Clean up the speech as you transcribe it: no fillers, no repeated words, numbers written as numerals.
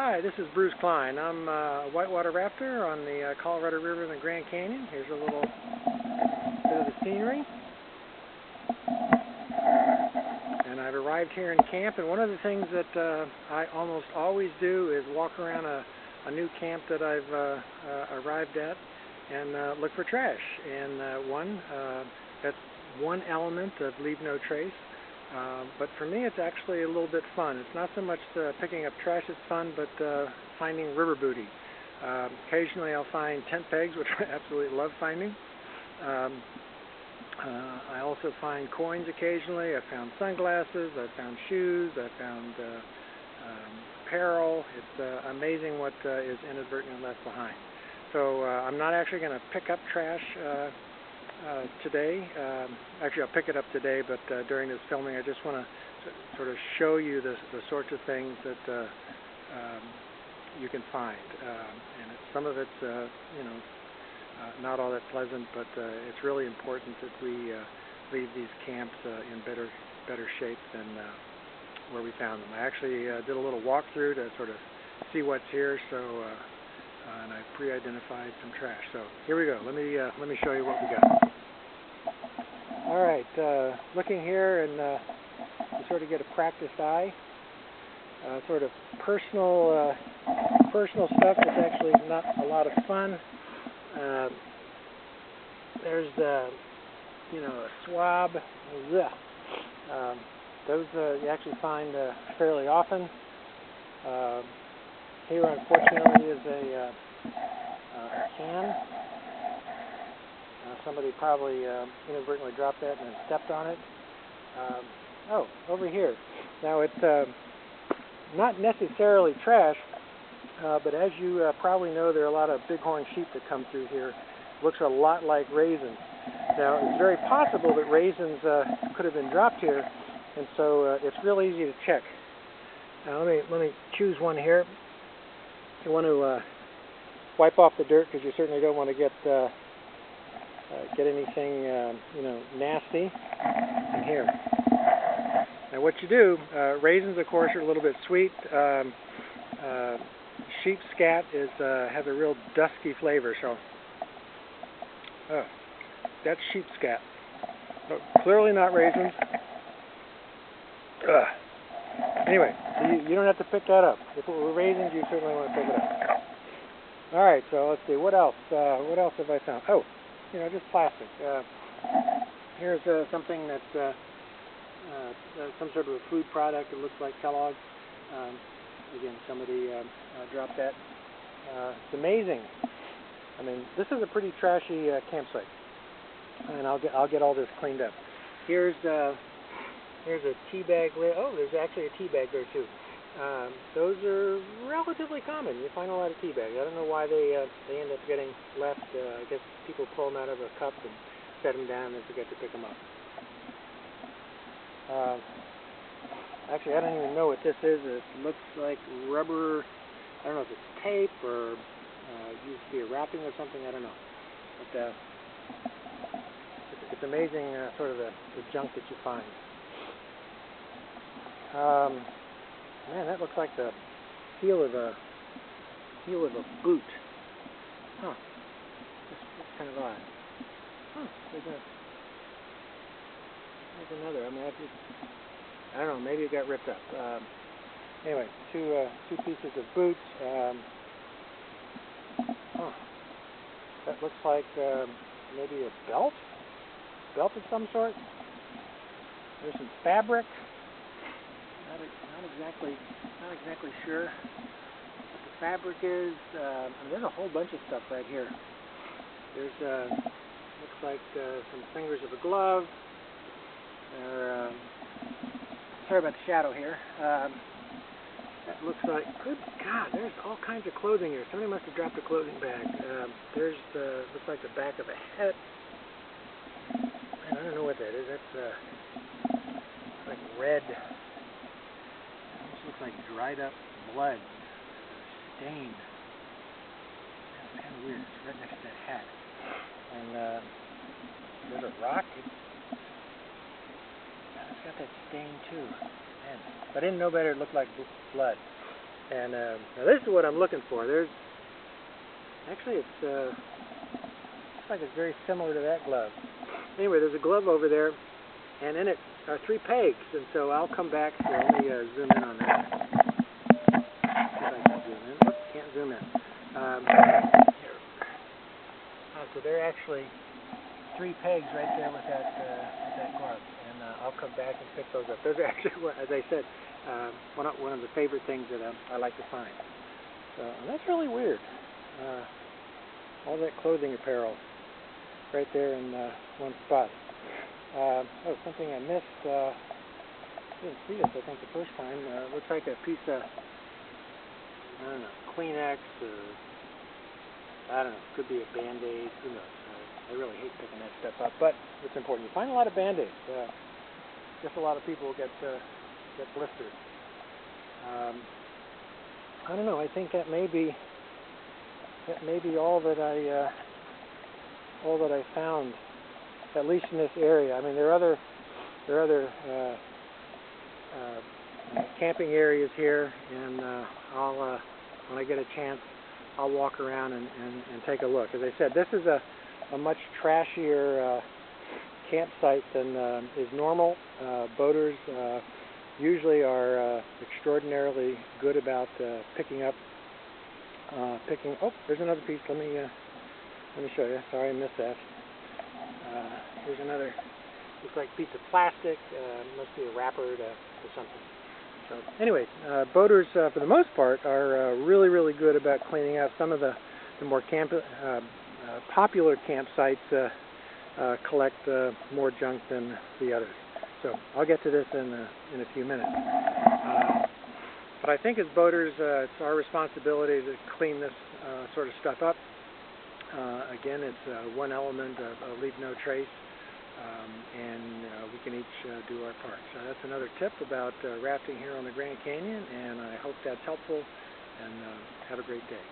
Hi, this is Bruce Klein. I'm a whitewater rafter on the Colorado River in the Grand Canyon. Here's a little bit of the scenery. And I've arrived here in camp, and one of the things that I almost always do is walk around a new camp that I've arrived at and look for trash. And that's one element of leave no trace. But for me, it's actually a little bit fun. It's not so much picking up trash that's fun, but finding river booty. Occasionally I'll find tent pegs, which I absolutely love finding. I also find coins occasionally. I found sunglasses, I found shoes, I found apparel. It's amazing what is inadvertently left behind. So I'm not actually going to pick up trash today. Actually, I'll pick it up today, but during this filming I just want to sort of show you the sorts of things that you can find. And some of it's not all that pleasant, but it's really important that we leave these camps in better shape than where we found them. I actually did a little walkthrough to sort of see what's here, and I pre-identified some trash. So here we go. Let me show you what we got. All right, looking here, and you sort of get a practiced eye. Sort of personal stuff that's actually not a lot of fun. There's a swab. Those you actually find fairly often. Here, unfortunately, is a can. Somebody probably inadvertently dropped that and then stepped on it. Oh, over here. Now, it's not necessarily trash, but as you probably know, there are a lot of bighorn sheep that come through here. Looks a lot like raisins. Now, it's very possible that raisins could have been dropped here, and so it's real easy to check. Now, let me choose one here. You want to wipe off the dirt, because you certainly don't want to get anything nasty in here. Now, what you do, raisins, of course, are a little bit sweet. Sheep scat has a real dusky flavor, so that's sheep scat. So, clearly not raisins. Anyway, you don't have to pick that up. If it were raisins, you certainly want to pick it up. All right, so let's see. What else? What else have I found? Oh, just plastic. Here's something that's some sort of a food product. It looks like Kellogg's. Again, somebody dropped that. It's amazing. I mean, this is a pretty trashy campsite, and I'll get all this cleaned up. Here's a tea bag lid. Oh, there's actually a tea bag there too. Those are relatively common. You find a lot of tea bags. I don't know why they end up getting left. I guess people pull them out of a cup and set them down and forget to pick them up. Actually, I don't even know what this is. It looks like rubber. I don't know if it's tape or used to be a wrapping or something. I don't know. But it's amazing, sort of the junk that you find. Man, that looks like the heel of a boot. Huh. That's kind of odd. Huh. There's another. I mean, I don't know. Maybe it got ripped up. Anyway, two pieces of boots. That looks like maybe a belt of some sort. There's some fabric. Not exactly sure what the fabric is. I mean, there's a whole bunch of stuff right here. There's looks like some fingers of a glove. Sorry about the shadow here. That looks like, good God, there's all kinds of clothing here. Somebody must have dropped a clothing bag. There's looks like the back of a hat. Man, I don't know what that is. That's like red. Looks like dried up blood. There's a stain. That's kind of weird. It's right next to that hat. And there's a rock. It's got that stain too. Man, if I didn't know better, it looked like blood. And now this is what I'm looking for. There's actually it's looks like it's very similar to that glove. Anyway, there's a glove over there, and in it are 3 pegs, and so I'll come back. So let me zoom in on that. See if I can zoom in. Oops, can't zoom in. Here. So they're actually 3 pegs right there with that glove, and I'll come back and pick those up. Those are actually, as I said, one of the favorite things that I like to find. So and that's really weird. All that clothing apparel right there in one spot. Oh, something I missed. Didn't see this, I think, the first time. Looks like a piece of, I don't know, Kleenex or, I don't know, could be a Band-Aid, who knows. I really hate picking that stuff up, but it's important. You find a lot of Band-Aids. Just a lot of people get blisters. I don't know, I think that may be all that I found, at least in this area. I mean, there are other camping areas here, and I'll when I get a chance, I'll walk around and take a look. As I said, this is a much trashier campsite than is normal. Boaters usually are extraordinarily good about picking. Oh, there's another piece. Let me show you. Sorry, I missed that. Here's another. Looks like a piece of plastic. Must be a wrapper or something. So anyway, boaters for the most part are really good about cleaning up. Some of the more popular campsites collect more junk than the others. So I'll get to this in a few minutes. But I think as boaters, it's our responsibility to clean this sort of stuff up. Again, it's one element of leave no trace, and we can each do our part. So that's another tip about rafting here on the Grand Canyon, and I hope that's helpful, and have a great day.